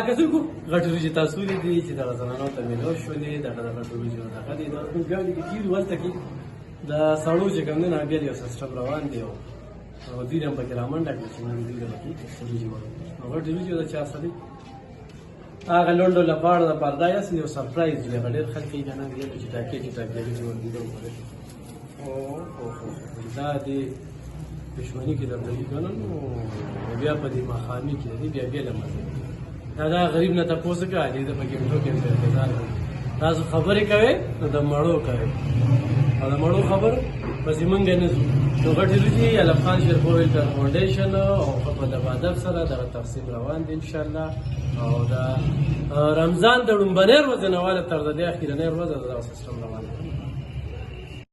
کتونکو غټوري چې تاسو لیدي چې دغه زنانو ته مېلو شولې دغه غټوري چې دغه دي دا کوم ګاډي کې کېږي ولته کې د سړو چې کوم دی نه بیا یو سیسټم روان دی او دوی هم پکې رامنډه کړي چې موږ دوی ته پکې وریجې وایو نو غټوري چې دا چا سره دي هغه لونډو لپاره د پردا یې یو سرپرایز دی هغه ډېر خلک یې کنه دی چې ټاکي چې ورګیدو او دا دی دښمني کې درته کنه نو بیا په دې مخامي کې دی بیا لمزه دا غریب نه تاسو کې اړې د پکې مټو کې انتظار تاسو خبرې کوي نو د مړو کوي او د مړو خبر پسې مونږ نه زو نو غټي لږی الفخان شریف ویلټر فاونډیشن او په د ادب سره د تقسیم روان دي ان شاء الله او دا رمضان د لومبنیر ورځ نه والا تر د اخیرنۍ ورځ د سیستم روان